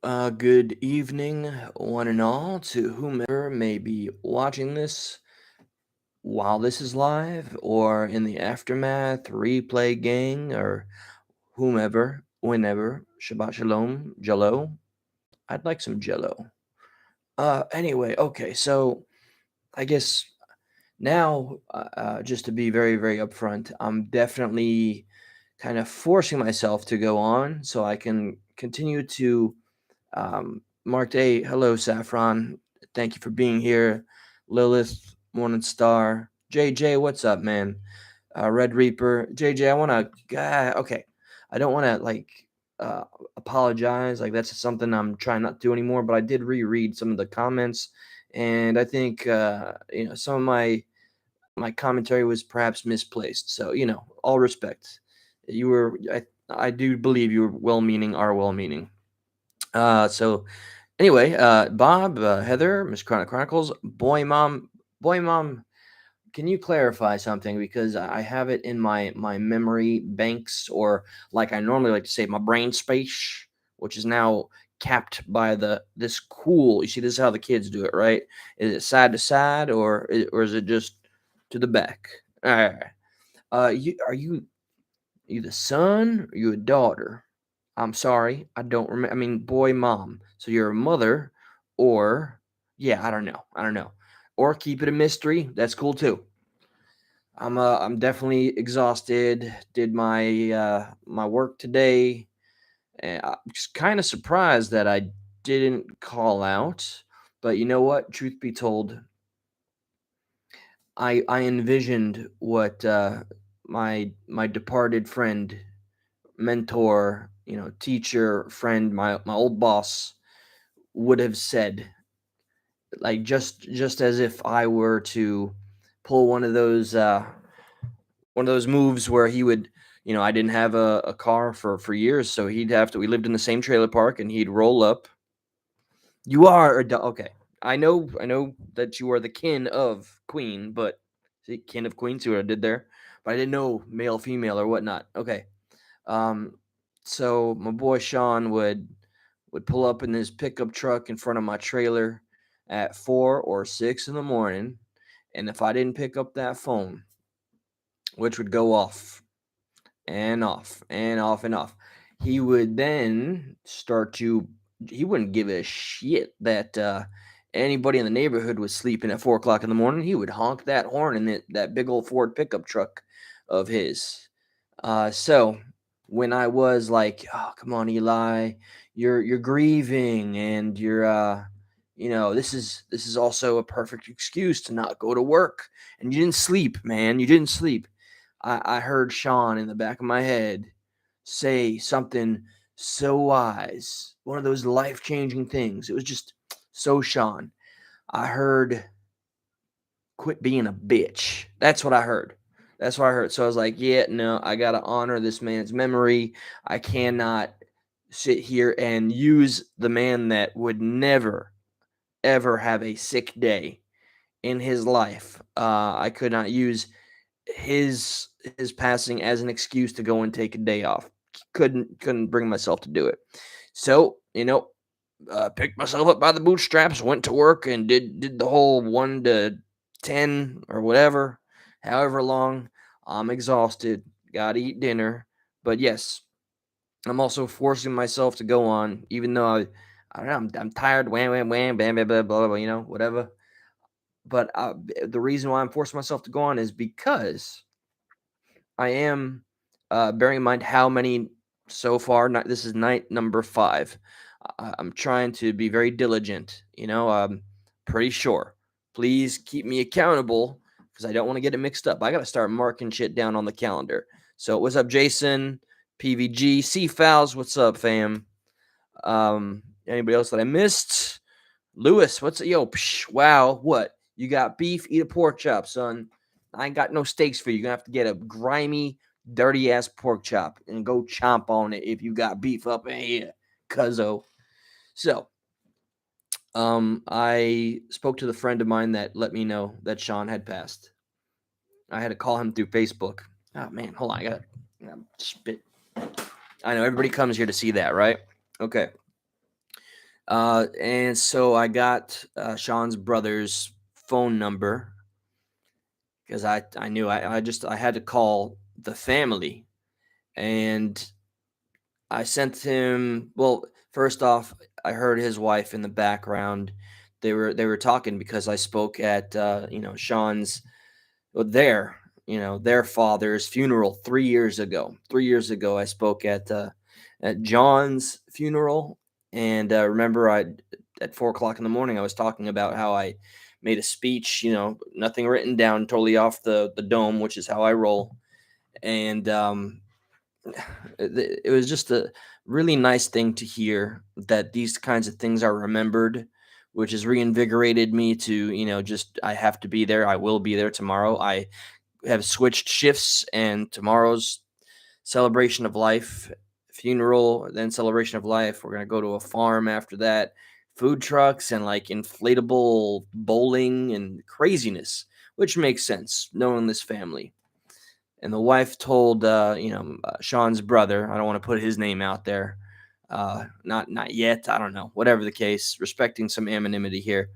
Good evening, one and all, to whomever may be watching this while this is live or in the aftermath, replay gang, or whomever, whenever. Shabbat Shalom, Jello. I'd like some Jello. Anyway, okay, so I guess now, just to be very, very upfront, I'm definitely kind of forcing myself to go on so I can continue to Mark Day, hello, Saffron. Thank you for being here. Lilith, Morning Star. JJ, what's up, man? Red Reaper. JJ, I want to, okay. I don't want to, uh, apologize. Like, that's something I'm trying not to do anymore, but I did reread some of the comments, and I think, some of my commentary was perhaps misplaced. So, all respect. I do believe you were well meaning, are well meaning. So anyway, Bob, Heather, Miss Chronic Chronicles, boy mom, can you clarify something because I have it in my memory banks, or like I normally like to say, my brain space, which is now capped by this cool. You see, this is how the kids do it, right? Is it side to side, or is it just to the back? All right. You the son or you a daughter? I'm sorry, I don't remember. I mean, boy, mom. So you're a mother, or yeah, I don't know. I don't know. Or keep it a mystery. That's cool too. I'm definitely exhausted. Did my work today. And I'm just kind of surprised that I didn't call out. But you know what? Truth be told, I envisioned what my departed friend, mentor, teacher, friend, my old boss would have said, like, just as if I were to pull one of those moves where he would, I didn't have a car for years, so he'd have to. We lived in the same trailer park, and he'd roll up. You are okay. I know that you are the kin of Queen, but see, kin of Queen. See what I did there? But I didn't know male, female, or whatnot. Okay. Um, so my boy Sean would pull up in his pickup truck in front of my trailer at 4 or 6 in the morning, and if I didn't pick up that phone, which would go off and off and off and off, he would then start to. He wouldn't give a shit that anybody in the neighborhood was sleeping at 4 o'clock in the morning. He would honk that horn in that big old Ford pickup truck of his. So when I was like, "Oh, come on, Eli, you're grieving, and this is also a perfect excuse to not go to work, and you didn't sleep, man, you didn't sleep." I heard Sean in the back of my head say something so wise, one of those life changing things. It was just so Sean. I heard, "Quit being a bitch." That's what I heard. That's what I heard. So I was like, yeah, no, I got to honor this man's memory. I cannot sit here and use the man that would never, ever have a sick day in his life. I could not use his passing as an excuse to go and take a day off. Couldn't bring myself to do it. So, picked myself up by the bootstraps, went to work, and did the whole 1 to 10 or whatever, however long. I'm exhausted. Got to eat dinner, but yes, I'm also forcing myself to go on, even though I don't know. I'm tired. Wham, wham, wham, bam, bam, blah, blah, blah. Whatever. But the reason why I'm forcing myself to go on is because I am, bearing in mind how many so far. This is night number 5. I'm trying to be very diligent. I'm pretty sure. Please keep me accountable because I don't want to get it mixed up. I got to start marking shit down on the calendar. So, what's up, Jason? PVG, C Fouls, what's up, fam? Anybody else that I missed? Lewis, what's wow, what? You got beef? Eat a pork chop, son. I ain't got no steaks for you. You're gonna have to get a grimy, dirty ass pork chop and go chomp on it if you got beef up in here, cuzzo. So, I spoke to the friend of mine that let me know that Sean had passed. I had to call him through Facebook. Oh man, hold on, I gotta spit. I know everybody comes here to see that, right? Okay. And so I got Sean's brother's phone number because I knew I had to call the family, and I sent him. Well, first off, I heard his wife in the background. They were talking because I spoke at Sean's, well, their father's funeral 3 years ago. 3 years ago, I spoke at John's funeral, and remember, I at 4 o'clock in the morning, I was talking about how I made a speech. Nothing written down, totally off the dome, which is how I roll. And it was just a really nice thing to hear that these kinds of things are remembered, which has reinvigorated me to just I have to be there. I will be there tomorrow. I have switched shifts, and tomorrow's celebration of life, funeral, then celebration of life. We're gonna go to a farm after that, food trucks and like inflatable bowling and craziness, which makes sense knowing this family. And the wife told Sean's brother, I don't want to put his name out there, not yet, I don't know, whatever the case, respecting some anonymity here.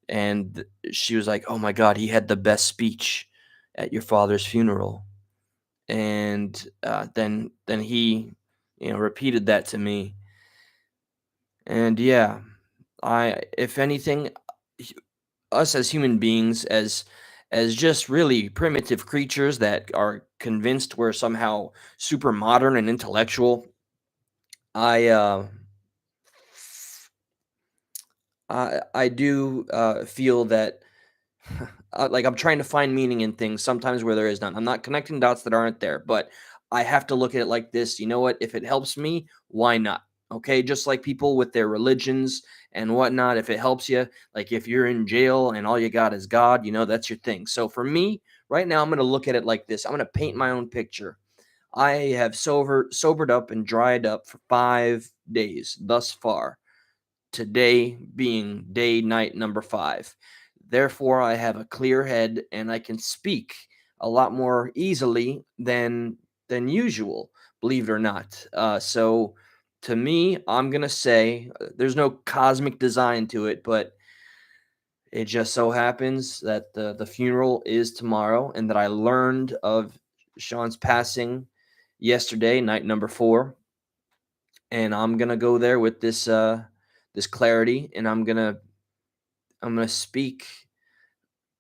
And she was like, "Oh my God, he had the best speech at your father's funeral." And then he repeated that to me. And yeah, I if anything, h- us as human beings, as just really primitive creatures that are convinced we're somehow super modern and intellectual, I I do feel that like I'm trying to find meaning in things sometimes where there is none. I'm not connecting dots that aren't there, but I have to look at it like this. You know what? If it helps me, why not? Okay, just like people with their religions and whatnot. If it helps you, like if you're in jail and all you got is God, that's your thing. So for me, right now, I'm going to look at it like this. I'm going to paint my own picture. I have sobered up and dried up for 5 days thus far, today being day night number 5. Therefore, I have a clear head and I can speak a lot more easily than usual, believe it or not. So to me, I'm gonna say there's no cosmic design to it, but it just so happens that the funeral is tomorrow, and that I learned of Sean's passing yesterday, night number 4, and I'm gonna go there with this clarity, and I'm gonna speak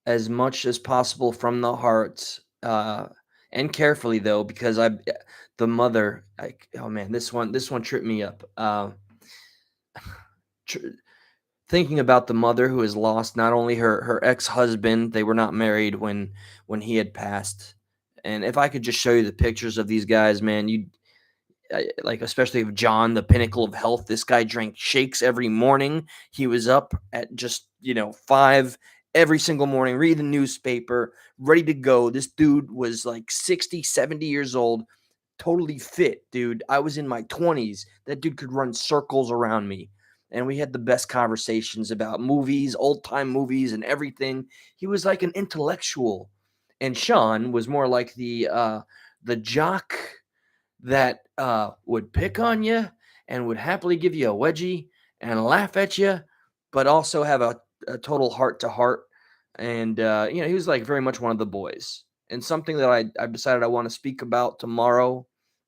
as much as possible from the heart, and carefully though, because the mother, like, oh man, this one tripped me up. Tr- Thinking about the mother who has lost not only her ex-husband, they were not married when he had passed, and if I could just show you the pictures of these guys, man, you like, especially of John, the pinnacle of health. This guy drank shakes every morning. He was up at just 5 every single morning, read the newspaper, ready to go. This dude was like 60, 70 years old, totally fit, dude. I was in my 20s. That dude could run circles around me. And we had the best conversations about movies, old time movies, and everything. He was like an intellectual. And Sean was more like the jock that would pick on you and would happily give you a wedgie and laugh at you, but also have a total heart to heart. And he was like very much one of the boys. And something that I've decided I want to speak about tomorrow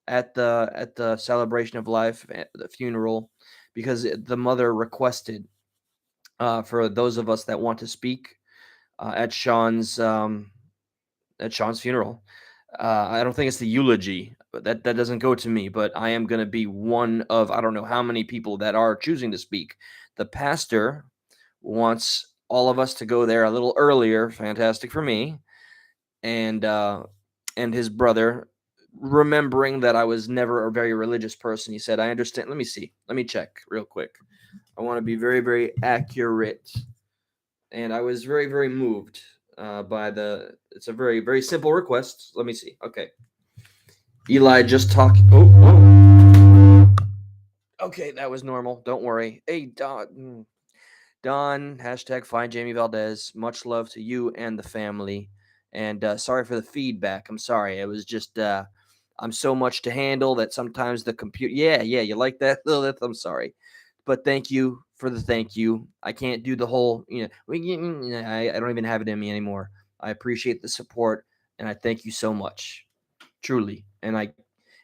at the celebration of life, at the funeral, because the mother requested for those of us that want to speak uh, at Sean's um, at Sean's funeral. I don't think it's the eulogy, but that doesn't go to me. But I am going to be one of I don't know how many people that are choosing to speak. The pastor wants all of us to go there a little earlier. Fantastic for me, and his brother, remembering that I was never a very religious person. He said, "I understand." Let me see. Let me check real quick. I want to be very very accurate, and I was very very moved by the. It's a very very simple request. Let me see. Okay. Eli just talk. Oh, okay, that was normal. Don't worry. Hey, Don. Don. Hashtag find Jamie Valdez. Much love to you and the family. And sorry for the feedback. I'm sorry. It was just I'm so much to handle that sometimes the computer. Yeah, yeah. You like that? I'm sorry, but thank you for the thank you. I can't do the whole, I don't even have it in me anymore. I appreciate the support and I thank you so much, truly. And I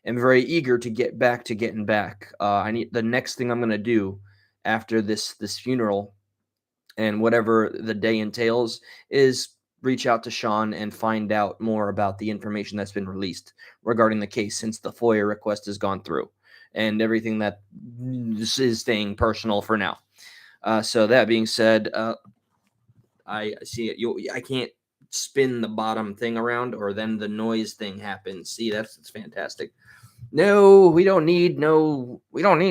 am very eager to get back to getting back. I need the next thing I'm gonna do after this funeral and whatever the day entails is reach out to Sean and find out more about the information that's been released regarding the case since the FOIA request has gone through and everything that is staying personal for now. So that being said, I see it. I can't spin the bottom thing around, or then the noise thing happens. See, that's fantastic. No, we don't need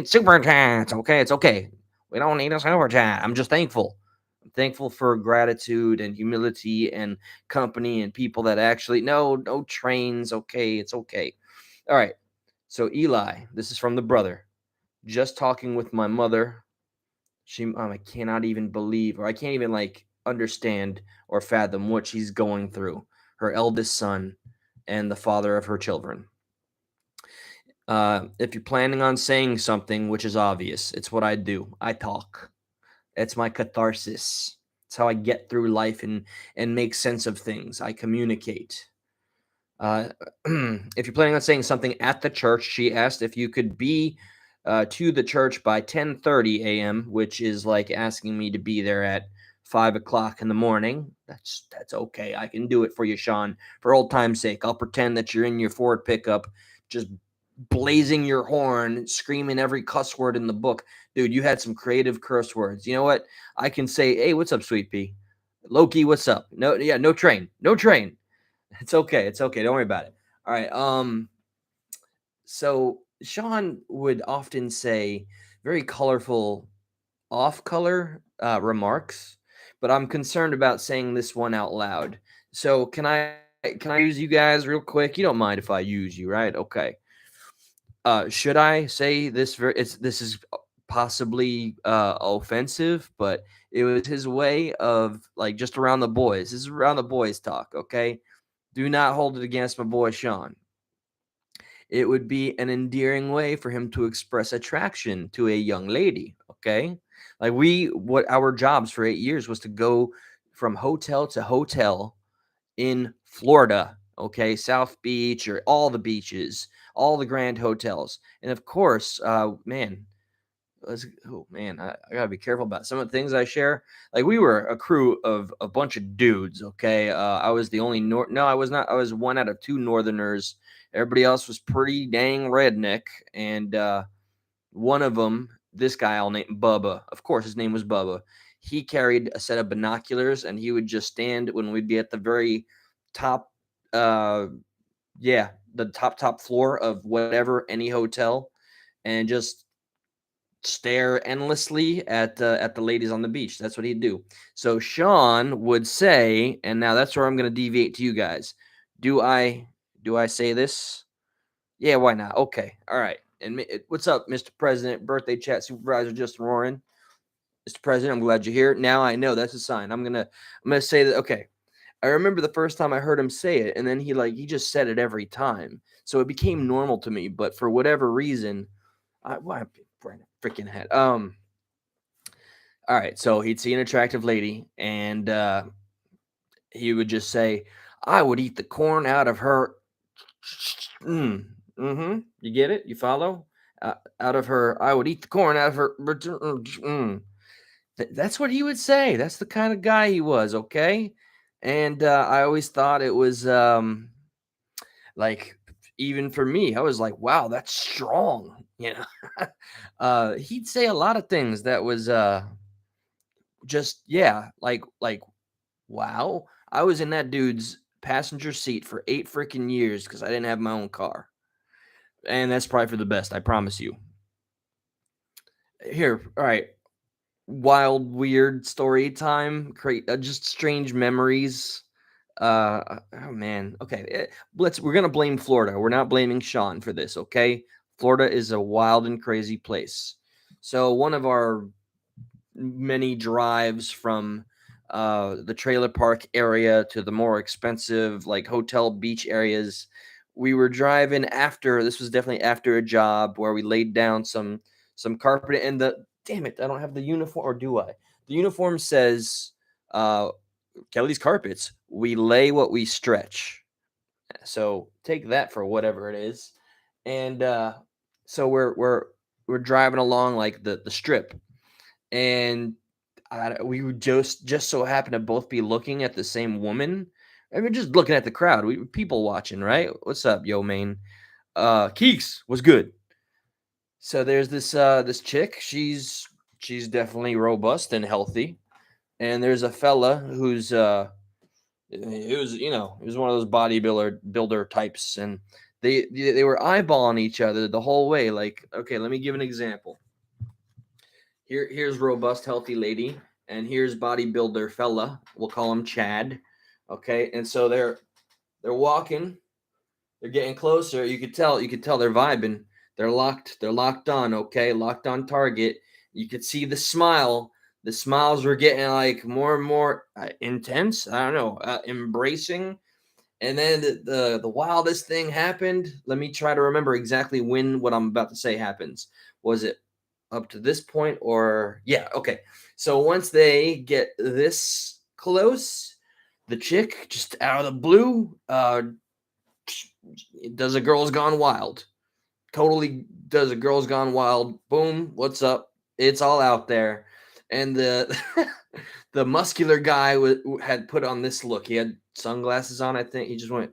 super chats. Okay, it's okay. We don't need a super chat. I'm just thankful. I'm thankful for gratitude and humility and company and people that actually no trains. Okay, it's okay. All right. So Eli, this is from the brother. Just talking with my mother. I cannot even believe, or I can't even like understand or fathom what she's going through. Her eldest son and the father of her children. If you're planning on saying something, which is obvious, it's what I do. I talk. It's my catharsis. It's how I get through life and make sense of things. I communicate. Uh, if you're planning on saying something at the church, she asked if you could be to the church by 10:30 a.m., which is like asking me to be there at 5 o'clock in the morning. That's okay. I can do it for you, Sean. For old time's sake, I'll pretend that you're in your Ford pickup, just blazing your horn, screaming every cuss word in the book. Dude, you had some creative curse words. You know what? I can say, "Hey, what's up, sweet pea? Loki, what's up? No, yeah, no train, no train." It's okay. It's okay. Don't worry about it. All right. So Sean would often say very colorful off color remarks, but I'm concerned about saying this one out loud. So can I use you guys real quick? You don't mind if I use you, right? Okay. Should I say this? This is possibly offensive, but it was his way of like just around the boys. This is around the boys talk. Okay. Do not hold it against my boy Sean. It would be an endearing way for him to express attraction to a young lady. Okay. Like what our jobs for 8 years was to go from hotel to hotel in Florida. Okay. South Beach or all the beaches, all the grand hotels. And of course, man, oh man, I gotta be careful about some of the things I share. Like we were a crew of a bunch of dudes. Okay, I was the only No, I was not. I was one out of two Northerners. Everybody else was pretty dang redneck, and one of them, this guy I'll name Bubba. Of course, his name was Bubba. He carried a set of binoculars, and he would just stand when we'd be at the very top. Yeah, the top floor of whatever any hotel, and just stare endlessly at the ladies on the beach. That's what he'd do. So Sean would say, and now that's where I'm going to deviate to you guys. Do I say this? Yeah, why not? Okay, all right. And what's up, Mr. President, birthday chat supervisor Justin Roaring, Mr. President? I'm glad you're here. Now I know that's a sign. I'm gonna say that. Okay, I remember the first time I heard him say it, and then he just said it every time, so it became normal to me. But for whatever reason, why freaking head. All right, so he'd see an attractive lady, and he would just say, "I would eat the corn out of her." You get it? You follow? Out of her, I would eat the corn out of her. That's what he would say. That's the kind of guy he was. Okay, and I always thought it was like even for me, I was like, "Wow, that's strong." He'd say a lot of things that was just yeah, like wow. I was in that dude's passenger seat for 8 freaking years because I didn't have my own car. And that's probably for the best, I promise you. Here, all right. Wild, weird story time. Create just strange memories. Oh man. Okay, we're gonna blame Florida. We're not blaming Sean for this. Okay, Florida is a wild and crazy place. So one of our many drives from the trailer park area to the more expensive like hotel beach areas. We were driving after this was definitely after a job where we laid down some carpet and damn it, I don't have the uniform, or do I? The uniform says, uh, Kelly's Carpets, we lay what we stretch. So take that for whatever it is. And so we're driving along like the strip, and we would just so happen to both be looking at the same woman. I mean, just looking at the crowd. We were people watching, right? What's up, yo, main? Keeks was good. So there's this chick. She's definitely robust and healthy, and there's a fella who's it was one of those builder types, and they were eyeballing each other the whole way. Like, okay, let me give an example. Here's robust, healthy lady, and here's bodybuilder fella. We'll call him Chad. Okay, and so they're walking, they're getting closer. You could tell they're vibing. They're locked on. Okay, locked on target. You could see the smile. The smiles were getting like more and more intense. I don't know, embracing. And then the wildest thing happened. Let me try to remember exactly when what I'm about to say happens. Was it up to this point, or yeah, okay. So once they get this close, the chick just out of the blue does a Girls Gone Wild. Totally does a Girls Gone Wild. Boom, what's up? It's all out there. And the the muscular guy had put on this look. He had sunglasses on, I think. He just went,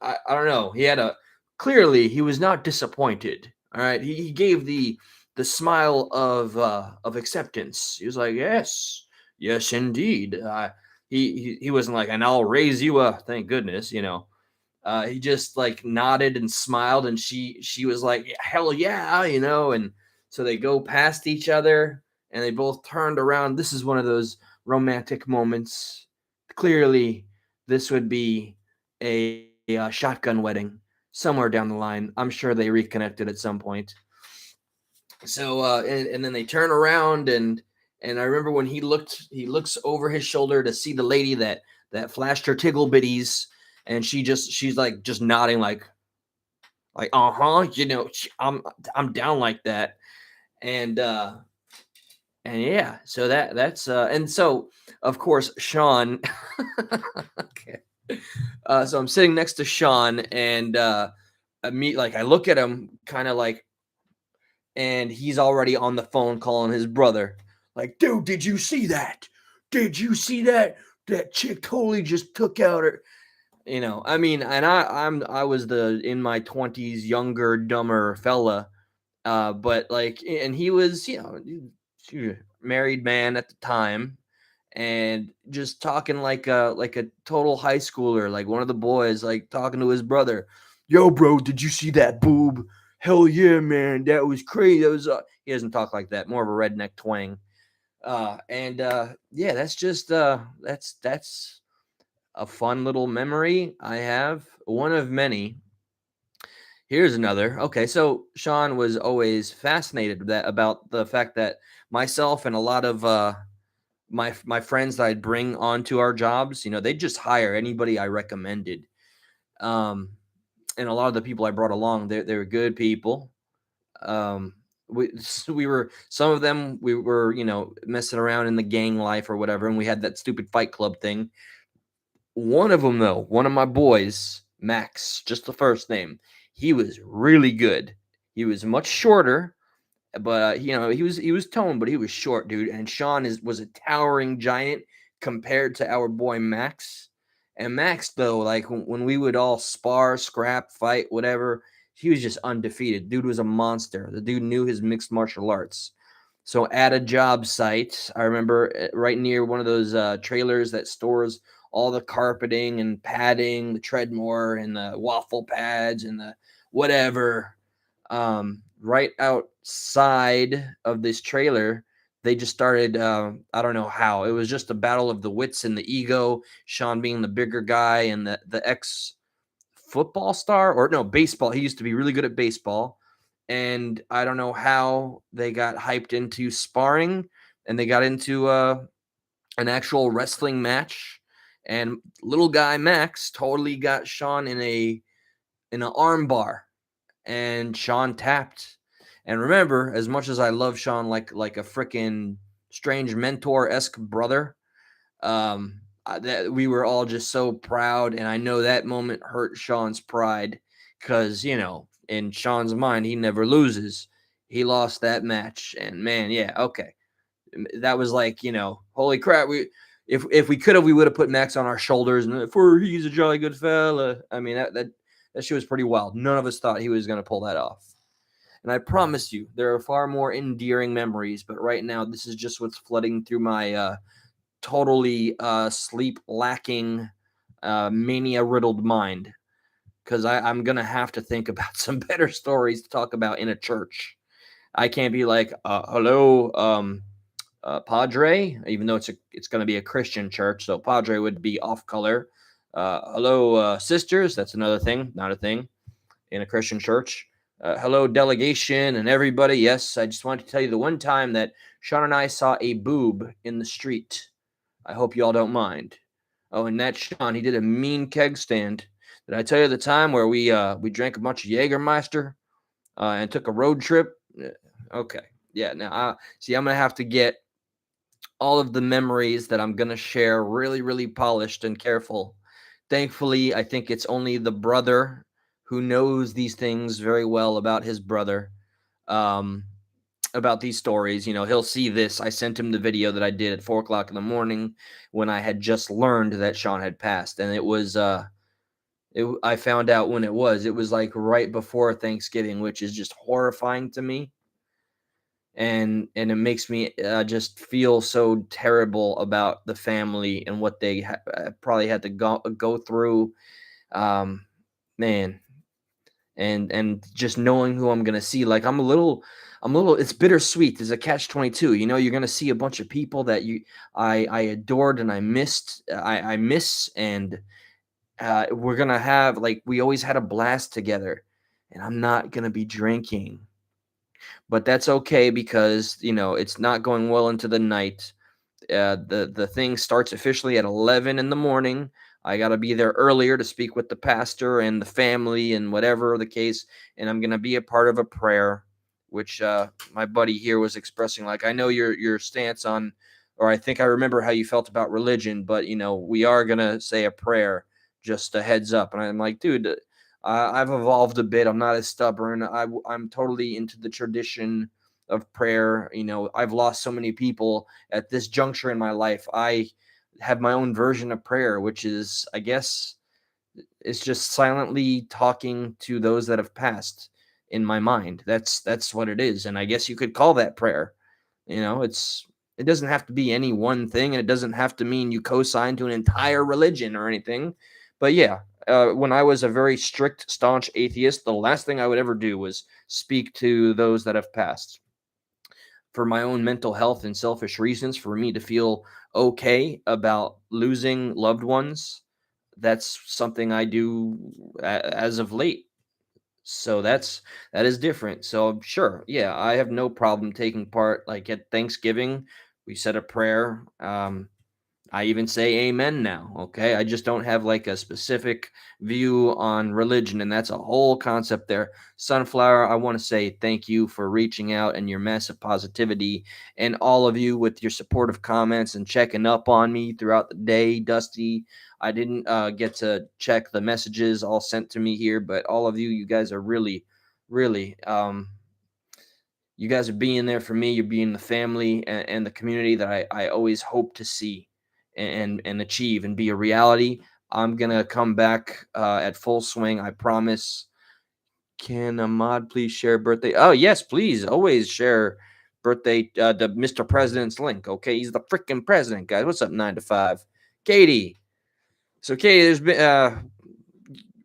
I don't know. He had a clearly he was not disappointed. All right. He gave the smile of acceptance. He was like, yes, yes, indeed. He wasn't like, and I'll raise you a thank goodness, you know. He just like nodded and smiled, and she was like, hell yeah, you know. And so they go past each other, and they both turned around. This is one of those romantic moments. Clearly, this would be a shotgun wedding somewhere down the line. I'm sure they reconnected at some point. So and then they turn around, and I remember when he looks over his shoulder to see the lady that flashed her tiggle bitties, and she's like just nodding like you know, I'm down like that. And and yeah, so that's and so of course Sean okay. So I'm sitting next to Sean, and I look at him kind of like, and he's already on the phone calling his brother. Like, dude, did you see that? Did you see that? That chick totally just took out her. You know, I mean, and I was the in my 20s younger, dumber fella. But like, and he was, you know, married man at the time, and just talking like a total high schooler, like one of the boys, like talking to his brother. Yo, bro, did you see that boob? Hell yeah, man, that was crazy. That was he doesn't talk like that, more of a redneck twang. And yeah, that's just that's a fun little memory I have, one of many. Here's another. Okay, so Sean was always fascinated about the fact that myself and a lot of my friends that I'd bring onto our jobs, you know, they'd just hire anybody I recommended. Um, and a lot of the people I brought along, they were good people. Um, we were some of them we were, you know, messing around in the gang life or whatever, and we had that stupid Fight Club thing. One of them though, one of my boys, Max, just the first name, he was really good. He was much shorter, but you know, he was toned, but he was short, dude. And Sean was a towering giant compared to our boy Max. And Max, though, like when we would all spar, scrap, fight, whatever, he was just undefeated. Dude was a monster. The dude knew his mixed martial arts. So at a job site, I remember right near one of those trailers that stores all the carpeting and padding, the Treadmore and the waffle pads and the whatever. Right outside of this trailer, they just started. I don't know how. It was just a battle of the wits and the ego. Sean being the bigger guy, and the ex football star, or no, baseball. He used to be really good at baseball, and I don't know how they got hyped into sparring, and they got into an actual wrestling match. And little guy Max totally got Sean in an arm bar, and Sean tapped. And remember, as much as I love Sean like a freaking strange mentor-esque brother, that we were all just so proud, and I know that moment hurt Sean's pride because in Sean's mind, he never loses. He lost that match, and man, yeah, okay, that was like holy crap. If we could have, we would have put Max on our shoulders, and for he's a jolly good fella. I mean that shit was pretty wild. None of us thought he was gonna pull that off. And I promise you, there are far more endearing memories, but right now, this is just what's flooding through my totally sleep lacking, mania riddled mind. Because I'm going to have to think about some better stories to talk about in a church. I can't be like, hello, Padre, even though it's going to be a Christian church. So Padre would be off color. Hello, sisters. That's another thing, not a thing in a Christian church. Hello, delegation and everybody. Yes, I just wanted to tell you the one time that Sean and I saw a boob in the street. I hope you all don't mind. Oh, and that Sean, he did a mean keg stand. Did I tell you the time where we drank a bunch of Jägermeister and took a road trip? Okay, yeah. Now, see, I'm gonna have to get all of the memories that I'm gonna share really, really polished and careful. Thankfully, I think it's only the brother who knows these things very well about his brother. Um, about these stories. He'll see this. I sent him the video that I did at 4 o'clock in the morning when I had just learned that Sean had passed. And it was, I found out when it was. It was like right before Thanksgiving, which is just horrifying to me. And it makes me just feel so terrible about the family and what they probably had to go through. Man, and just knowing who I'm gonna see, like I'm a little it's bittersweet. There's a catch-22. You're gonna see a bunch of people that I adored and I miss, and we're gonna have, like, we always had a blast together, and I'm not gonna be drinking. But that's okay because it's not going well into the night. The thing starts officially at 11 in the morning. I got to be there earlier to speak with the pastor and the family and whatever the case. And I'm going to be a part of a prayer, which my buddy here was expressing. Like, I know your stance on, or I think I remember how you felt about religion, but we are going to say a prayer, just a heads up. And I'm like, dude, I've evolved a bit. I'm not as stubborn. I'm totally into the tradition of prayer. I've lost so many people at this juncture in my life. I have my own version of prayer, which is, I guess, it's just silently talking to those that have passed in my mind. That's what it is, and I guess you could call that prayer. It doesn't have to be any one thing, and it doesn't have to mean you co-sign to an entire religion or anything. But yeah, when I was a very strict, staunch atheist, the last thing I would ever do was speak to those that have passed for my own mental health and selfish reasons, for me to feel okay about losing loved ones. That's something I do as of late. So that is different. So sure, yeah, I have no problem taking part. Like at Thanksgiving, we said a prayer. I even say amen now. Okay. I just don't have like a specific view on religion. And that's a whole concept there. Sunflower, I want to say thank you for reaching out and your massive positivity, and all of you with your supportive comments and checking up on me throughout the day. Dusty, I didn't get to check the messages all sent to me here, but all of you, you guys are really, really, you guys are being there for me. You're being the family and the community that I always hope to see and achieve and be a reality. I'm gonna come back at full swing. I promise. Can Ahmad please share birthday? Oh yes, please. Always share birthday. The Mr. President's link. Okay, he's the freaking president, guys. What's up, 9 to 5? Katie. So Katie, there's been.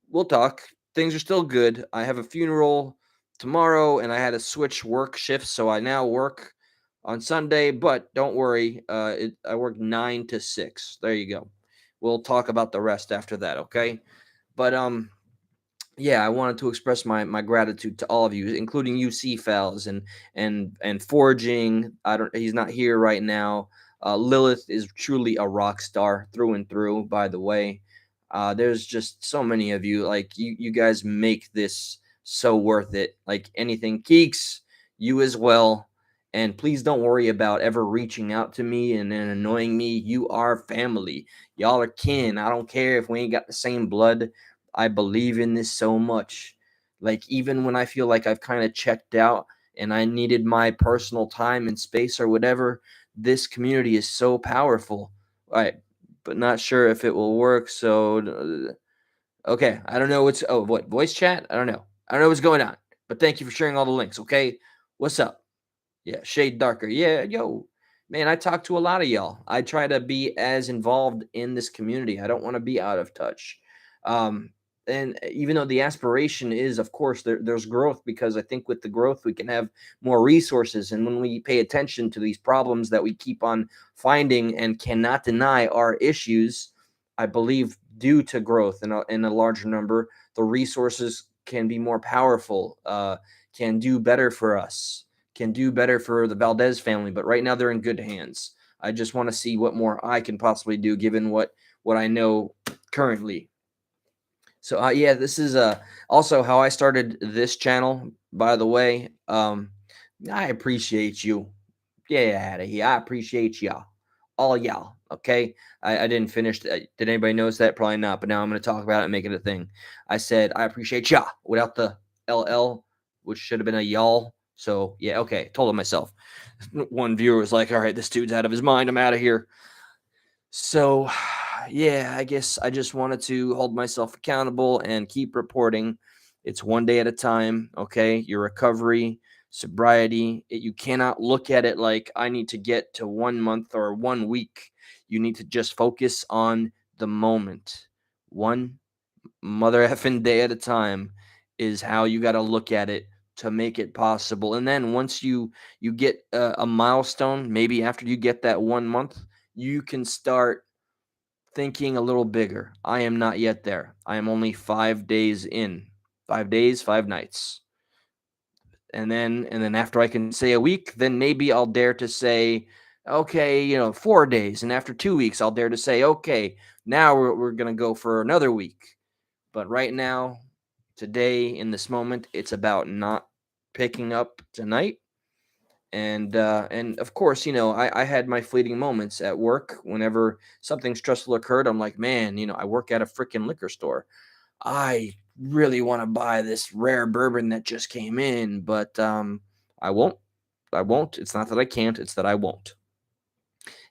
We'll talk. Things are still good. I have a funeral tomorrow, and I had to switch work shifts, so I now work on Sunday. But don't worry, I work 9 to 6. There you go. We'll talk about the rest after that, okay? But yeah, I wanted to express my gratitude to all of you, including you, CFALs and Forging. I don't. He's not here right now. Lilith is truly a rock star through and through. By the way, there's just so many of you. Like you guys make this so worth it. Like anything, Keeks, You as well. And please don't worry about ever reaching out to me and annoying me. You are family. Y'all are kin. I don't care if we ain't got the same blood. I believe in this so much. Like, even when I feel like I've kind of checked out and I needed my personal time and space or whatever, this community is so powerful. All right, but not sure if it will work. So, okay, I don't know what's, oh, what, voice chat? I don't know. I don't know what's going on. But thank you for sharing all the links, okay? What's up? Yeah, Shade Darker. Yeah, yo, man, I talk to a lot of y'all. I try to be as involved in this community. I don't want to be out of touch. Um, and even though the aspiration is, of course, there's growth, because I think with the growth we can have more resources. And when we pay attention to these problems that we keep on finding and cannot deny are issues, I believe due to growth in a larger number, the resources can be more powerful, can do better for us, can do better for the Valdez family. But right now they're in good hands. I just want to see what more I can possibly do given what I know currently. So yeah, this is also how I started this channel. By the way, I appreciate you. Get out of here. I appreciate y'all, all y'all. Okay, I didn't finish. Did anybody notice that? Probably not. But now I'm going to talk about it and make it a thing. I said I appreciate y'all without the LL, which should have been a y'all. So yeah, okay, told it myself. One viewer was like, "All right, this dude's out of his mind. I'm out of here." So, yeah, I guess I just wanted to hold myself accountable and keep reporting. It's one day at a time, okay? Your recovery, sobriety, you cannot look at it like I need to get to 1 month or 1 week. You need to just focus on the moment. One mother effing day at a time is how you got to look at it to make it possible. And then once you get a milestone, maybe after you get that 1 month, you can start thinking a little bigger. I am not yet there. I am only 5 days in. 5 days, 5 nights. And then after I can say a week, then maybe I'll dare to say, okay, 4 days. And after 2 weeks, I'll dare to say, okay, now we're gonna go for another week. But right now, today, in this moment, it's about not picking up tonight. And of course, I had my fleeting moments at work. Whenever something stressful occurred, I'm like, man, I work at a freaking liquor store. I really want to buy this rare bourbon that just came in, but I won't. I won't. It's not that I can't, it's that I won't.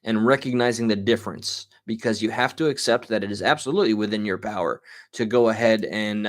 And recognizing the difference, because you have to accept that it is absolutely within your power to go ahead and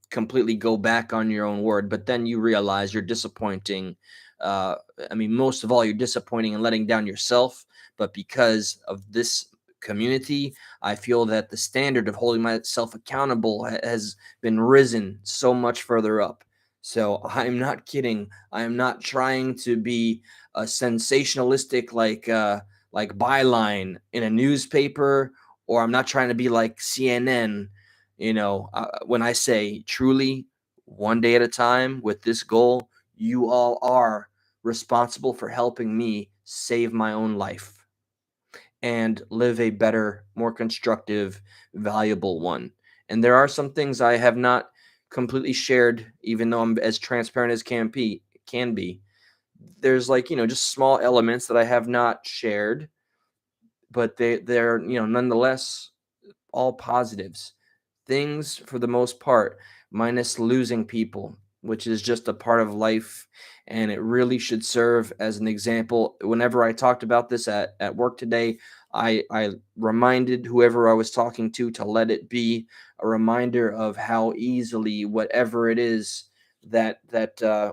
completely go back on your own word. But then you realize you're disappointing. Uh, I mean, most of all, you're disappointing and letting down yourself. But because of this community, I feel that the standard of holding myself accountable has been risen so much further up. So I'm not kidding. I am not trying to be a sensationalistic like byline in a newspaper, or I'm not trying to be like CNN. When I say truly one day at a time with this goal, you all are responsible for helping me save my own life and live a better, more constructive, valuable one. And there are some things I have not completely shared, even though I'm as transparent as can be. There's just small elements that I have not shared, but they're nonetheless all positives. Things for the most part, minus losing people, which is just a part of life, and it really should serve as an example. Whenever I talked about this at work today, I reminded whoever I was talking to let it be a reminder of how easily whatever it is that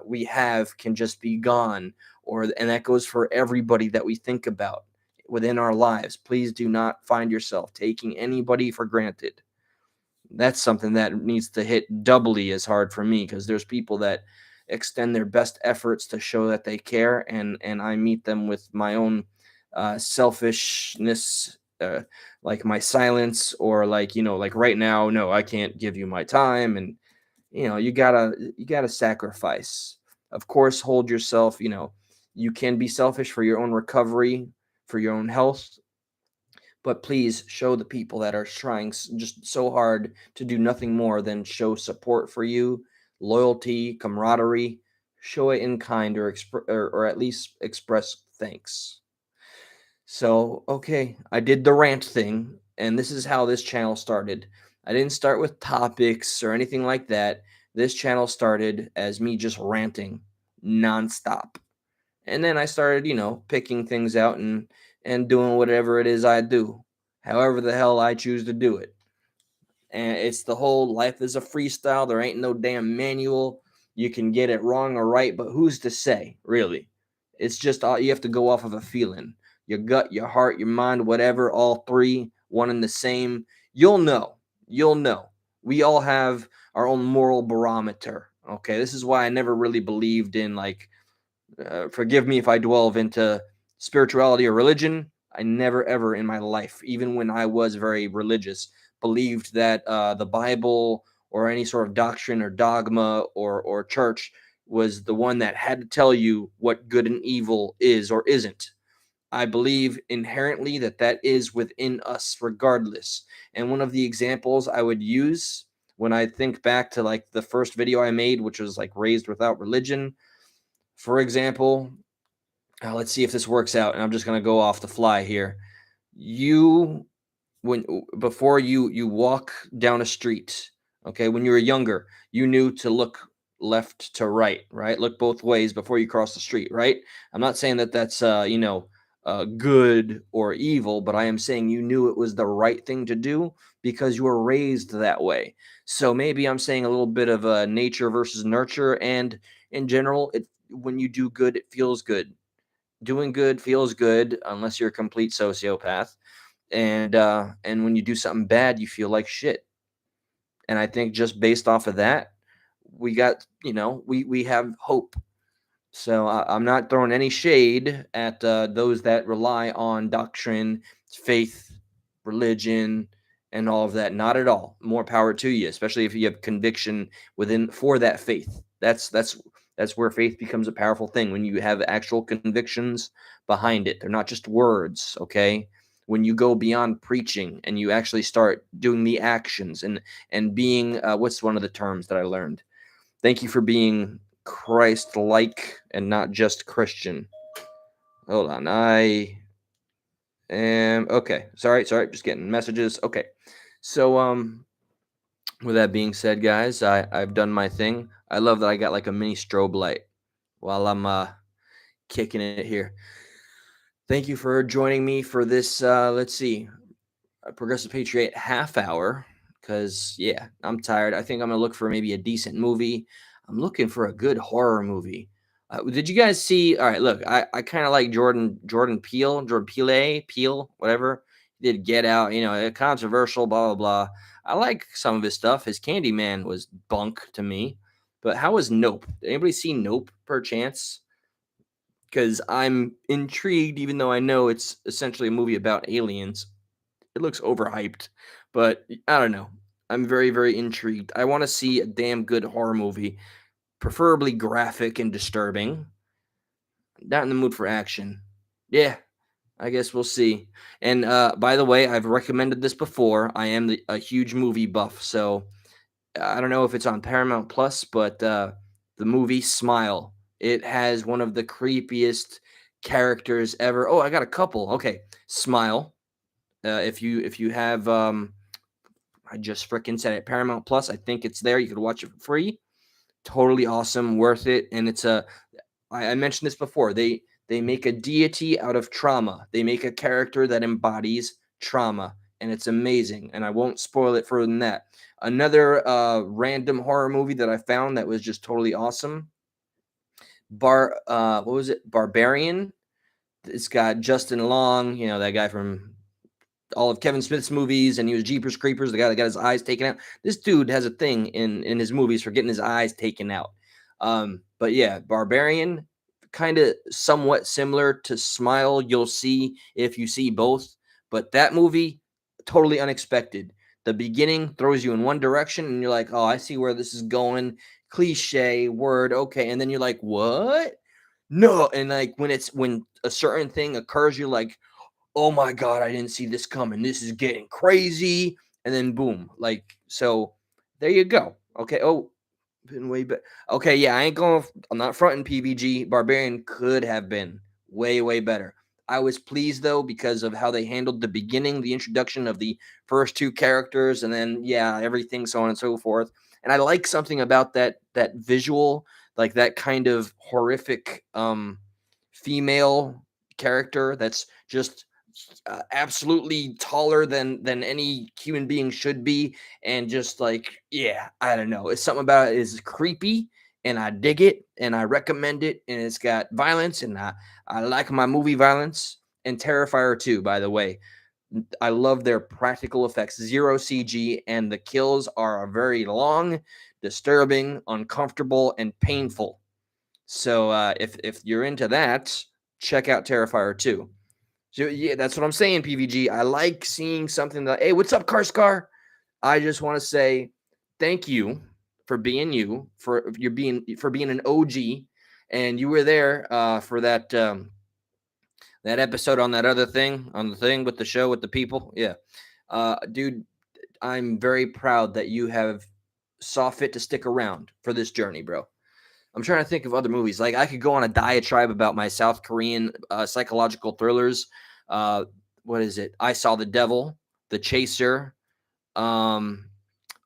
we have can just be gone. And that goes for everybody that we think about within our lives. Please do not find yourself taking anybody for granted. That's something that needs to hit doubly as hard for me, because there's people that extend their best efforts to show that they care, and I meet them with my own selfishness, like my silence, or like right now, no, I can't give you my time. And you gotta sacrifice. Of course, hold yourself. You can be selfish for your own recovery, for your own health, but please show the people that are trying just so hard to do nothing more than show support for you, loyalty, camaraderie. show it in kind, or at least express thanks. So, okay, I did the rant thing, and this is how this channel started. I didn't start with topics or anything like that. This channel started as me just ranting nonstop. And then I started, picking things out and doing whatever it is I do, however the hell I choose to do it. And it's the whole life is a freestyle. There ain't no damn manual. You can get it wrong or right, but who's to say, really? It's just all you have to go off of a feeling. Your gut, your heart, your mind, whatever, all three, one and the same. You'll know. You'll know. We all have our own moral barometer. Okay. This is why I never really believed in, like, forgive me if I delve into spirituality or religion. I never, ever in my life, even when I was very religious, believed that the Bible or any sort of doctrine or dogma or church was the one that had to tell you what good and evil is or isn't. I believe inherently that that is within us regardless. And one of the examples I would use when I think back to like the first video I made, which was like raised without religion, for example, let's see if this works out. And I'm just going to go off the fly here. You, when before you walk down a street, okay, when you were younger, you knew to look left to right, right? Look both ways before you cross the street, right? I'm not saying that that's good or evil, but I am saying you knew it was the right thing to do because you were raised that way. So maybe I'm saying a little bit of nature versus nurture, and in general, it when you do good, it feels good. Doing good feels good unless you're a complete sociopath, and when you do something bad, you feel like shit. And I think just based off of that, we got we have hope. So I'm not throwing any shade at those that rely on doctrine, faith, religion, and all of that. Not at all. More power to you, especially if you have conviction within for that faith. That's where faith becomes a powerful thing, when you have actual convictions behind it. They're not just words, okay? When you go beyond preaching and you actually start doing the actions and being what's one of the terms that I learned? Thank you for being Christ-like and not just Christian. Hold on, I am okay. Sorry, just getting messages. Okay, so with that being said, guys, I've done my thing. I love that I got like a mini strobe light while I'm kicking it here. Thank you for joining me for this. Let's see, a Progressive Patriot half hour. Because yeah, I'm tired. I think I'm gonna look for maybe a decent movie. I'm looking for a good horror movie. Did you guys see? All right, look, I kind of like Jordan Peele, whatever. He did Get Out, controversial, blah blah blah. I like some of his stuff. His Candyman was bunk to me. But how was Nope? Did anybody see Nope, perchance? Because I'm intrigued, even though I know it's essentially a movie about aliens. It looks overhyped, but I don't know. I'm very, very intrigued. I want to see a damn good horror movie, preferably graphic and disturbing. Not in the mood for action. Yeah, I guess we'll see. And by the way, I've recommended this before. I am a huge movie buff, so I don't know if it's on Paramount Plus, but the movie Smile. It has one of the creepiest characters ever. Oh, I got a couple. Okay, Smile. If you have I just freaking said it, Paramount Plus. I think it's there. You could watch it for free. Totally awesome, worth it. And it's I mentioned this before. They make a deity out of trauma. They make a character that embodies trauma, and it's amazing. And I won't spoil it further than that. Another random horror movie that I found that was just totally awesome. What was it? Barbarian. It's got Justin Long, that guy from all of Kevin Smith's movies, and he was Jeepers Creepers, the guy that got his eyes taken out. This dude has a thing in his movies for getting his eyes taken out. But yeah, Barbarian, kind of somewhat similar to Smile. You'll see if you see both, but that movie totally unexpected. The beginning throws you in one direction, and you're like, "Oh, I see where this is going." Cliche word, okay, and then you're like, "What?" No, and like when a certain thing occurs, you're like, oh my god, I didn't see this coming. This is getting crazy. And then boom, like, so there you go. Okay. Oh, Been way better. Okay, yeah, I ain't going. I'm not fronting PVG. Barbarian could have been way better. I was pleased though because of how they handled the beginning, the introduction of the first two characters, and then yeah, everything so on and so forth. And I like something about that visual, like that kind of horrific female character that's just absolutely taller than any human being should be, and just like, yeah, I don't know, it's something about it is creepy, and I dig it, and I recommend it, and it's got violence, and I like my movie violence. And Terrifier 2, by the way, I love their practical effects, zero CG, and the kills are very long, disturbing, uncomfortable, and painful. So if you're into that, check out Terrifier 2. So yeah, that's what I'm saying, PVG. I like seeing something that, hey, what's up, Karscar? I just want to say thank you for being you, for being an OG, and you were there for that episode on that other thing, on the thing with the show with the people. Yeah, dude, I'm very proud that you have saw fit to stick around for this journey, bro. I'm trying to think of other movies. Like I could go on a diatribe about my South Korean psychological thrillers. Uh, what is it? I Saw the Devil, The Chaser, um,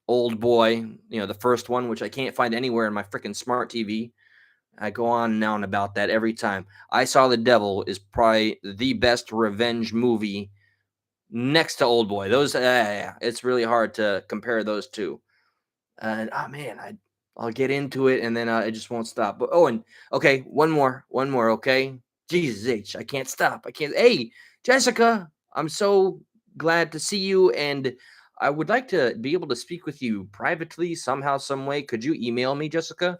Old Boy. You know, the first one, which I can't find anywhere in my freaking smart TV. I go on and on about that every time. I Saw the Devil is probably the best revenge movie next to Old Boy. Those, it's really hard to compare those two. And oh man, I'll get into it, and then it just won't stop. But oh, and okay, one more. Okay, Jesus H, I can't stop. I can't. Hey, Jessica, I'm so glad to see you, and I would like to be able to speak with you privately somehow, some way. Could you email me, Jessica?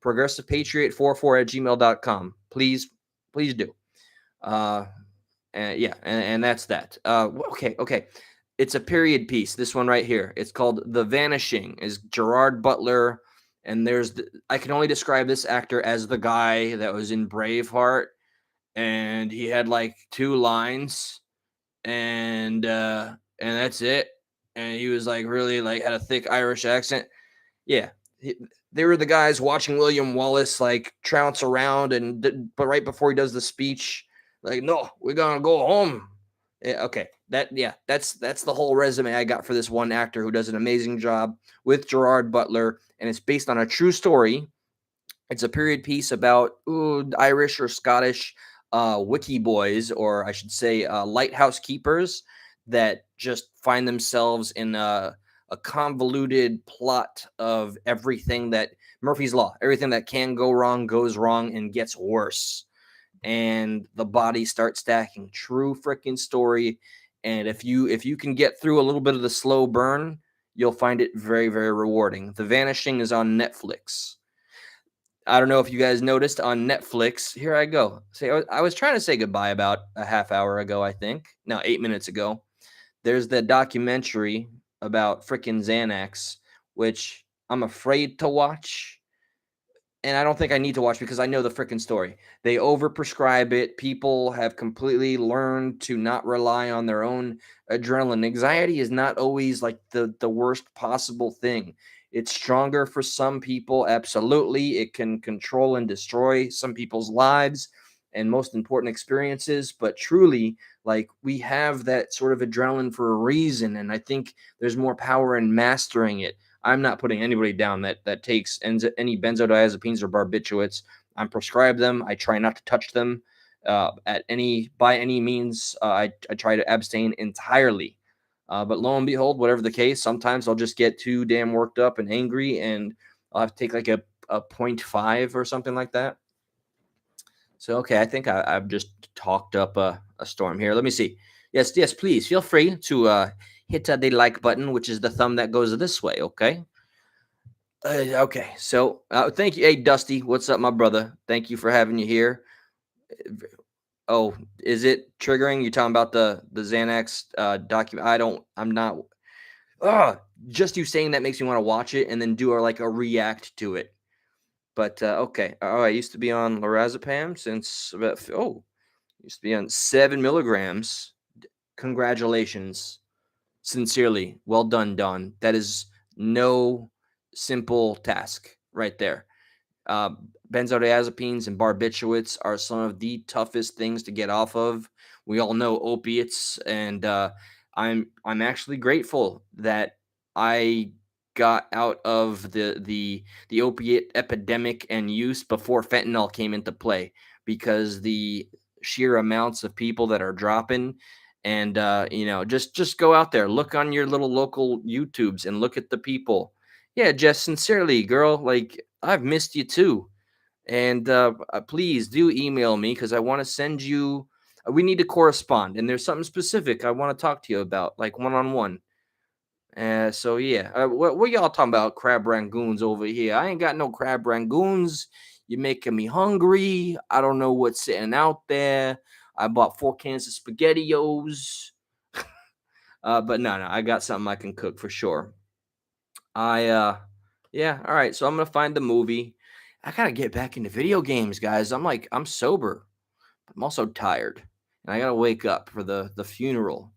ProgressivePatriot44 at gmail.com. Please do. Uh, and yeah, and that's that. Okay. It's a period piece. This one right here. It's called The Vanishing. Is Gerard Butler, and I can only describe this actor as the guy that was in Braveheart, and he had like two lines, and that's it. And he was like really like had a thick Irish accent. Yeah, they were the guys watching William Wallace like trounce around, but right before he does the speech, like, no, we're gonna go home. Yeah, okay, that's the whole resume I got for this one actor who does an amazing job with Gerard Butler, and it's based on a true story. It's a period piece about Irish or Scottish wiki boys, or I should say, lighthouse keepers that just find themselves in a convoluted plot of everything that Murphy's Law, everything that can go wrong goes wrong and gets worse. And the bodies start stacking. True freaking story. And if you can get through a little bit of the slow burn, you'll find it very rewarding. The Vanishing is on Netflix. I don't know if you guys noticed on Netflix. Here I go. Say, I was trying to say goodbye about a half hour ago, I think. No, 8 minutes ago. There's the documentary about freaking Xanax, which I'm afraid to watch. And I don't think I need to watch because I know the freaking story. They overprescribe it. People have completely learned to not rely on their own adrenaline. Anxiety is not always like the worst possible thing. It's stronger for some people, absolutely. It can control and destroy some people's lives and most important experiences, but truly, like, we have that sort of adrenaline for a reason, and I think there's more power in mastering it. I'm not putting anybody down that takes any benzodiazepines or barbiturates. I'm prescribed them. I try not to touch them by any means. I try to abstain entirely. But lo and behold, whatever the case, sometimes I'll just get too damn worked up and angry, and I'll have to take like a 0.5 or something like that. So okay, I think I've just talked up a storm here. Let me see. Yes, please feel free to hit the like button, which is the thumb that goes this way. Okay. Okay. So thank you. Hey, Dusty, what's up, my brother? Thank you for having you here. Oh, is it triggering? You talking about the Xanax document? I'm not. Just you saying that makes me want to watch it and then do like a react to it. But okay. Oh, I used to be on lorazepam since about used to be on 7 milligrams. Congratulations. Sincerely. Well done, Don. That is no simple task. right there. Uh, Benzodiazepines and barbiturates are some of the toughest things to get off of. We all know opiates, and I'm actually grateful that I got out of the opiate epidemic and use before fentanyl came into play, because the sheer amounts of people that are dropping. And just go out there, look on your little local YouTubes and look at the people. Yeah, Jess, sincerely, girl, like I've missed you too. And please do email me, because I want to send you. We need to correspond, and there's something specific I want to talk to you about, like one on one. So yeah, what y'all talking about? Crab rangoons over here? I ain't got no crab rangoons. You're making me hungry. I don't know what's sitting out there. I bought 4 cans of SpaghettiOs. But no, I got something I can cook for sure. Yeah, all right. So I'm gonna find the movie. I gotta get back into video games, guys. I'm sober. I'm also tired. And I gotta wake up for the funeral.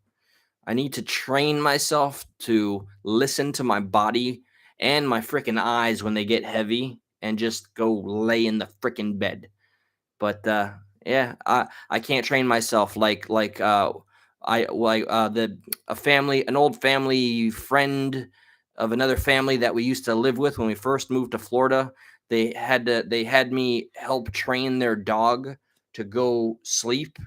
I need to train myself to listen to my body and my freaking eyes when they get heavy and just go lay in the freaking bed. But yeah, I can't train myself like I like the a family an old family friend of another family that we used to live with when we first moved to Florida. They had me help train their dog to go sleep,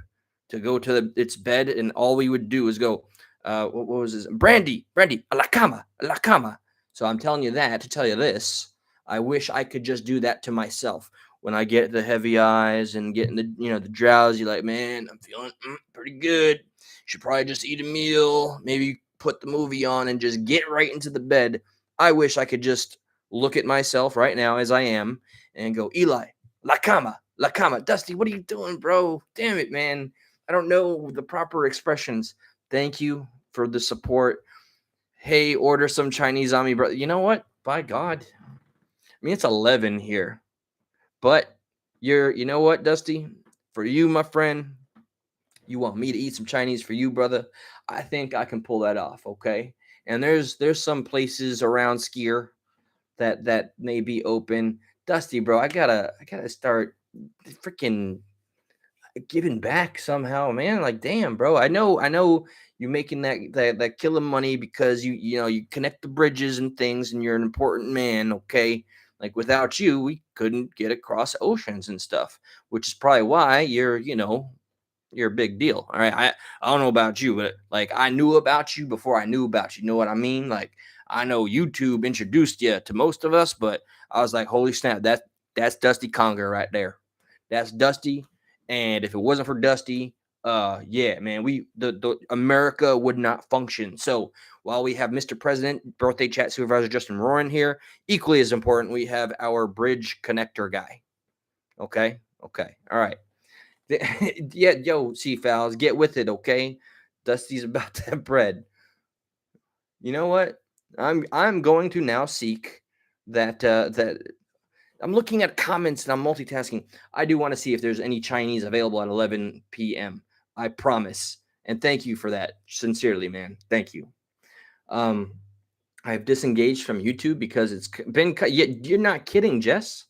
to go to its bed, and all we would do is go, what was this? Brandy, a la cama, a la cama. So I'm telling you that to tell you this. I wish I could just do that to myself when I get the heavy eyes and getting the drowsy. Like, man, I'm feeling pretty good. Should probably just eat a meal, maybe put the movie on and just get right into the bed. I wish I could just look at myself right now as I am and go, Eli, la cama, Dusty, what are you doing, bro? Damn it, man. I don't know the proper expressions. Thank you for the support. Hey, order some Chinese on me, bro. You know what? By God. I mean, it's 11 here. But you know what, Dusty? For you, my friend, you want me to eat some Chinese for you, brother? I think I can pull that off, okay? And there's some places around Skier that may be open. Dusty, bro, I gotta start freaking giving back somehow, man. Like, damn, bro. I know you're making that killing money because you connect the bridges and things, and you're an important man, okay? Like, without you, we couldn't get across oceans and stuff, which is probably why you're a big deal. All right. I don't know about you, but like I knew about you before I knew about you. You know what I mean? Like, I know YouTube introduced you to most of us, but I was like, holy snap, that's Dusty Conger right there. That's Dusty. And if it wasn't for Dusty, yeah, man, the America would not function. So while we have Mr. President, birthday chat supervisor Justin Roaring here, equally as important, we have our bridge connector guy. Okay. Okay. All right. Yeah, yo, C-Fouls, get with it, okay? Dusty's about to have bread. You know what? I'm going to now seek that I'm looking at comments and I'm multitasking. I do want to see if there's any Chinese available at 11 p.m. I promise. And thank you for that. Sincerely, man. Thank you. Um, I've disengaged from YouTube because it's been cut. You're not kidding, Jess.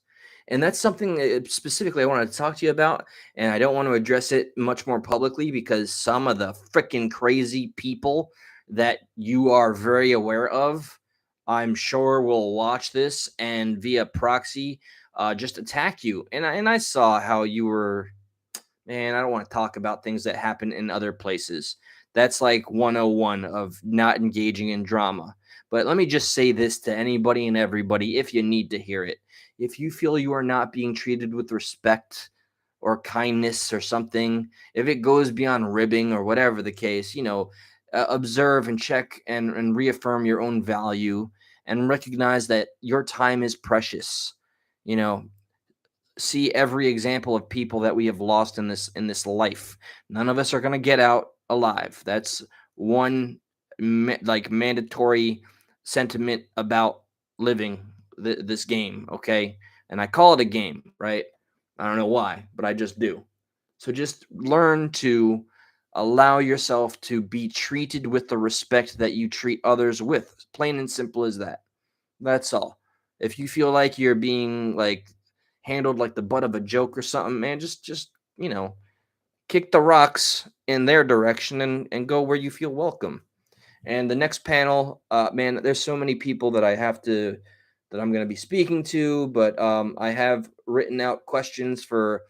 And that's something specifically I wanted to talk to you about. And I don't want to address it much more publicly because some of the freaking crazy people that you are very aware of, I'm sure will watch this and via proxy just attack you. And I saw how you were, man, I don't want to talk about things that happen in other places. That's like 101 of not engaging in drama. But let me just say this to anybody and everybody if you need to hear it. If you feel you are not being treated with respect or kindness or something, if it goes beyond ribbing or whatever the case, observe and check and reaffirm your own value and recognize that your time is precious. You know, see every example of people that we have lost in this life. None of us are going to get out alive. That's one like mandatory sentiment about living this game, okay? And I call it a game, right? I don't know why, but I just do. So just learn to allow yourself to be treated with the respect that you treat others with. Plain and simple as that. That's all. If you feel like you're being like handled like the butt of a joke or something, man, just you know, kick the rocks in their direction and go where you feel welcome. And the next panel, man, there's so many people that I have to that I'm going to be speaking to, but I have written out questions for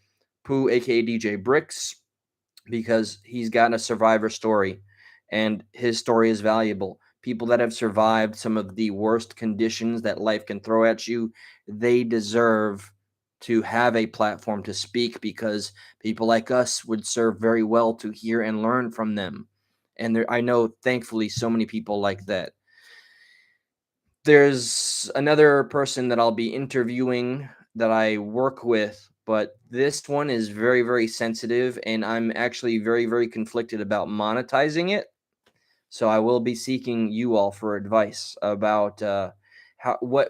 Pooh, aka DJ Bricks, because he's got a survivor story, and his story is valuable. People that have survived some of the worst conditions that life can throw at you, they deserve to have a platform to speak, because people like us would serve very well to hear and learn from them. And there, I know, thankfully, so many people like that. There's another person that I'll be interviewing that I work with, but this one is very, very sensitive, and I'm actually very, very conflicted about monetizing it. So I will be seeking you all for advice about how what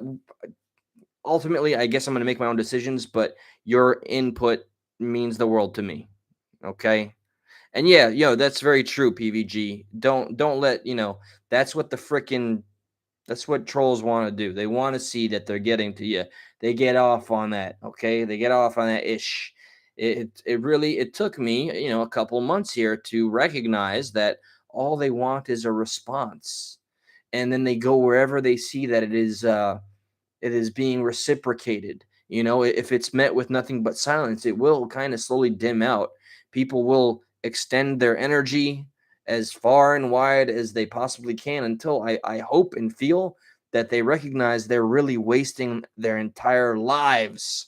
ultimately. I guess I'm going to make my own decisions, but your input means the world to me. Okay. And yeah, that's very true, PVG. Don't let, that's what the freaking that's what trolls want to do. They want to see that they're getting to you. They get off on that, okay? They get off on that ish. It really it took me, a couple months here to recognize that all they want is a response. And then they go wherever they see that it is being reciprocated. If it's met with nothing but silence, it will kind of slowly dim out. People will extend their energy as far and wide as they possibly can until I hope and feel that they recognize they're really wasting their entire lives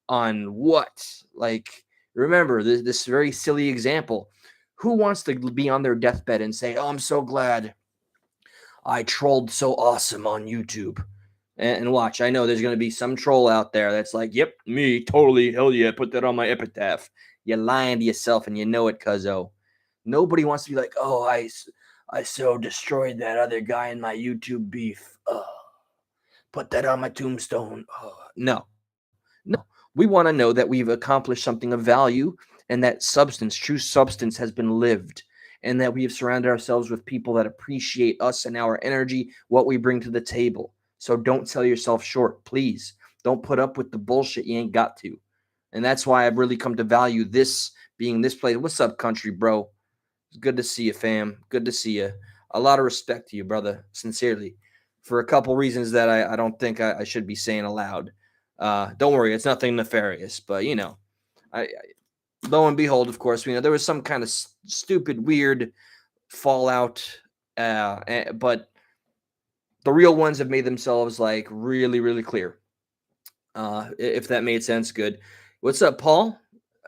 on what? Like, remember this very silly example. Who wants to be on their deathbed and say, "Oh, I'm so glad I trolled so awesome on YouTube"? And watch, I know there's going to be some troll out there that's like, "Yep, me, totally, hell yeah, put that on my epitaph." You're lying to yourself and you know it, cuzzo. Nobody wants to be like, "Oh, I so destroyed that other guy in my YouTube beef. Put that on my tombstone." No, no. We want to know that we've accomplished something of value, and that substance, true substance, has been lived, and that we have surrounded ourselves with people that appreciate us and our energy, what we bring to the table. So don't sell yourself short, please. Don't put up with the bullshit you ain't got to. And that's why I've really come to value this being this place. What's up, country bro? It's good to see you, fam. Good to see you. A lot of respect to you, brother. Sincerely, for a couple reasons that I don't think I should be saying aloud. Don't worry, it's nothing nefarious, but I lo and behold, of course, we know there was some kind of stupid, weird fallout, but the real ones have made themselves like really, really clear. If that made sense, good. What's up, Paul?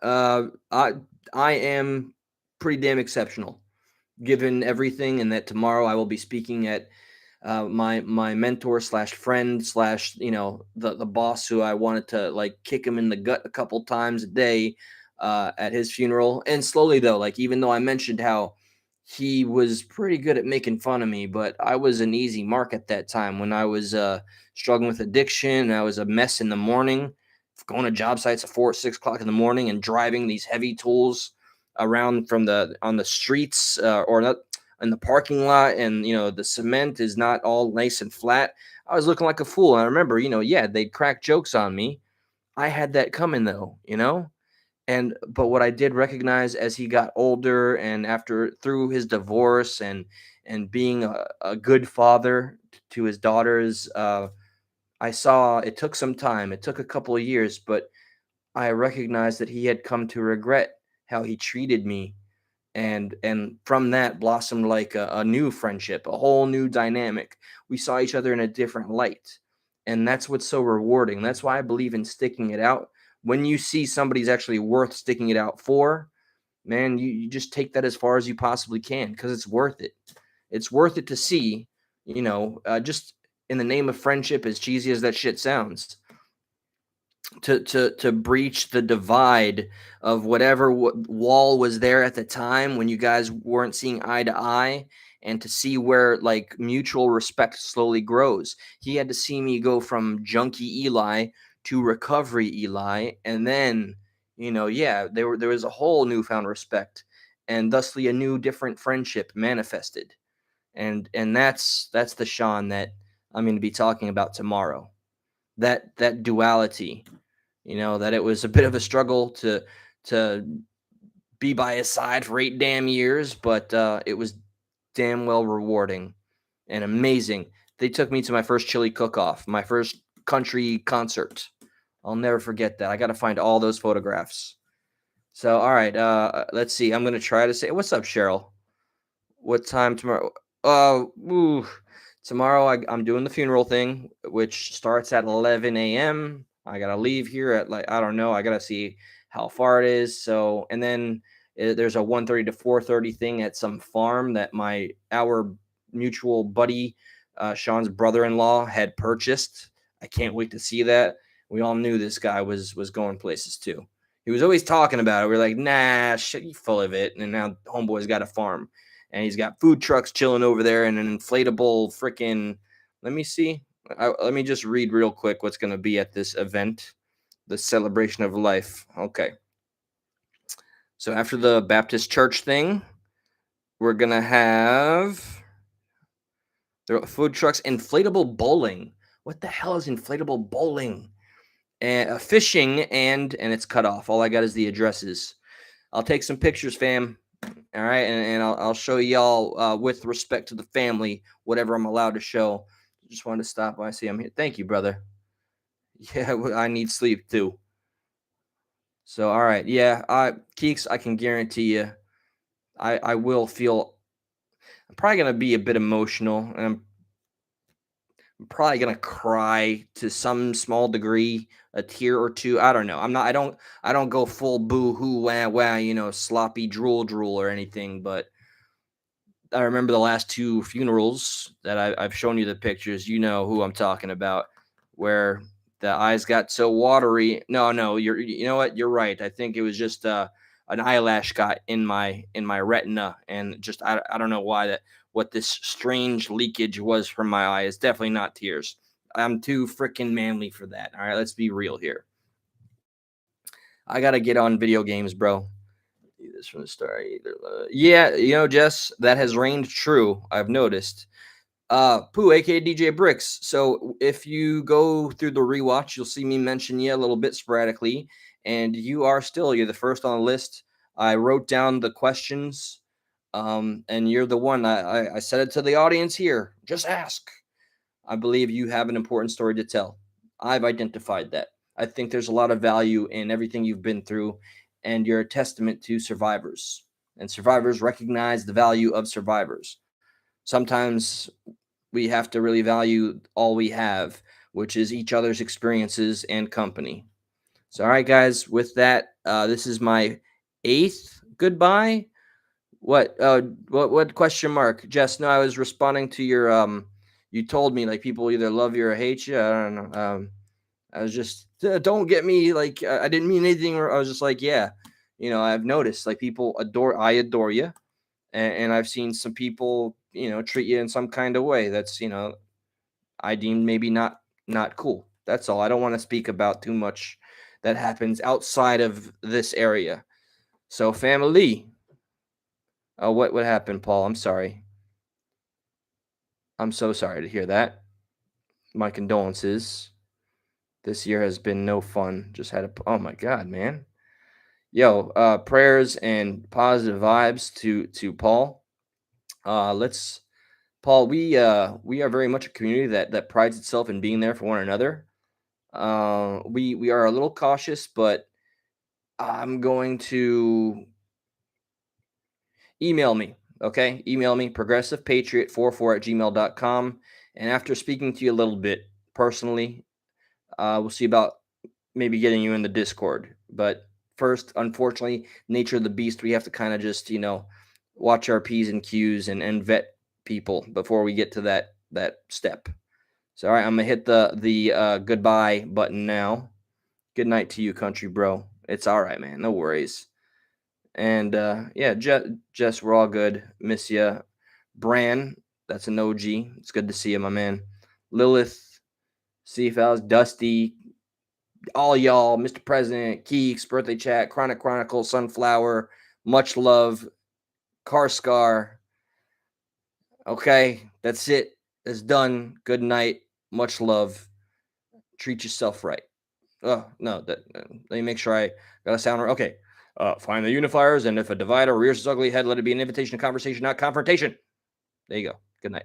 Uh, I I am pretty damn exceptional, given everything, and that tomorrow I will be speaking at my mentor slash friend slash the boss who I wanted to like kick him in the gut a couple times a day at his funeral. And slowly though, like, even though I mentioned how he was pretty good at making fun of me, but I was an easy mark at that time when I was struggling with addiction. I was a mess in the morning, going to job sites at 4 or 6 o'clock in the morning and driving these heavy tools around from the on the streets, or not in the parking lot, and the cement is not all nice and flat. I was looking like a fool. And I remember, yeah, they'd crack jokes on me. I had that coming though. And but what I did recognize as he got older, and after through his divorce, and being a good father to his daughters, I saw it took some time. It took a couple of years, but I recognized that he had come to regret how he treated me, and from that blossomed like a new friendship, a whole new dynamic. We saw each other in a different light, and that's what's so rewarding. That's why I believe in sticking it out. When you see somebody's actually worth sticking it out for, man, you just take that as far as you possibly can, because it's worth it. It's worth it to see, just in the name of friendship, as cheesy as that shit sounds, to breach the divide of whatever wall was there at the time when you guys weren't seeing eye to eye, and to see where like mutual respect slowly grows. He had to see me go from junkie Eli to recovery Eli, and then yeah, there was a whole newfound respect, and thusly a new different friendship manifested. And that's the Sean that I'm going to be talking about tomorrow. that duality, that it was a bit of a struggle to be by his side for 8 damn years, but it was damn well rewarding and amazing. They took me to my first chili cook-off, my first country concert. I'll never forget that. I got to find all those photographs. So, all right, let's see. I'm gonna try to say, what's up, Cheryl? What time tomorrow? Ooh, tomorrow I'm doing the funeral thing, which starts at 11 a.m. I gotta leave here at, like, I don't know. I gotta see how far it is. So, and then there's a 1:30 to 4:30 thing at some farm that our mutual buddy, Sean's brother-in-law, had purchased. I can't wait to see that. We all knew this guy was going places too. He was always talking about it. We are like, nah, shit, you full of it. And now homeboy's got a farm and he's got food trucks chilling over there and an inflatable freaking. Let me see. Let me just read real quick what's going to be at this event, the celebration of life. Okay. So after the Baptist church thing, we're going to have food trucks, inflatable bowling. What the hell is inflatable bowling? And fishing and it's cut off. All I got is the addresses. I'll take some pictures, fam. All right, and I'll show y'all with respect to the family whatever I'm allowed to show. Just wanted to stop by. See, I'm here. Thank you, brother. Yeah, I need sleep too. So, all right, yeah, Keeks, I can guarantee you, I will feel. I'm probably gonna be a bit emotional, and I'm probably gonna cry to some small degree, a tear or two. I don't know. I'm not. I don't go full boo hoo wah wah. Sloppy drool or anything. But I remember the last two funerals that I've shown you the pictures. You know who I'm talking about, where the eyes got so watery. No, you know what? You're right. I think it was just an eyelash got in my retina, and just I don't know why what this strange leakage was from my eye. It's definitely not tears. I'm too freaking manly for that. All right, let's be real here. I gotta get on video games, bro. Do this from the start. Yeah, Jess, that has reigned true. I've noticed. Pooh, aka DJ Bricks. So if you go through the rewatch, you'll see me mention you a little bit sporadically, and you're the first on the list. I wrote down the questions, and you're the one. I said it to the audience here. Just ask. I believe you have an important story to tell. I've identified that. I think there's a lot of value in everything you've been through, and you're a testament to survivors. And survivors recognize the value of survivors. Sometimes we have to really value all we have, which is each other's experiences and company. So, all right, guys, with that, this is my 8th goodbye. What question mark? Jess, no, I was responding to your you told me like people either love you or hate you. I don't know. I was just don't get me like I didn't mean anything. I was just like, yeah, I've noticed like people I adore you, and I've seen some people treat you in some kind of way that's I deemed maybe not cool. That's all. I don't want to speak about too much that happens outside of this area. So family. Oh, what happened, Paul? I'm sorry. I'm so sorry to hear that. My condolences. This year has been no fun. Just had a oh my god, man. Yo, prayers and positive vibes to Paul. Let's Paul, we are very much a community that prides itself in being there for one another. We are a little cautious, but I'm going to email me. Okay. Email me progressivepatriot44@gmail.com. And after speaking to you a little bit personally, we'll see about maybe getting you in the Discord. But first, unfortunately, nature of the beast, we have to kind of just, watch our P's and Q's and vet people before we get to that step. So, all right, I'm going to hit the goodbye button now. Good night to you, country bro. It's all right, man. No worries. And yeah, Jess, we're all good. Miss ya. Bran, that's an OG. It's good to see you, my man. Lilith, Seafouls, Dusty, all y'all, Mr. President, Keeks, Birthday Chat, Chronic Chronicle, Sunflower, Much Love, Car Scar. Okay, that's it. It's done. Good night. Much love. Treat yourself right. Oh, no, let me make sure I got a sound right. Okay. Find the unifiers, and if a divider rears its ugly head, let it be an invitation to conversation, not confrontation. There you go. Good night.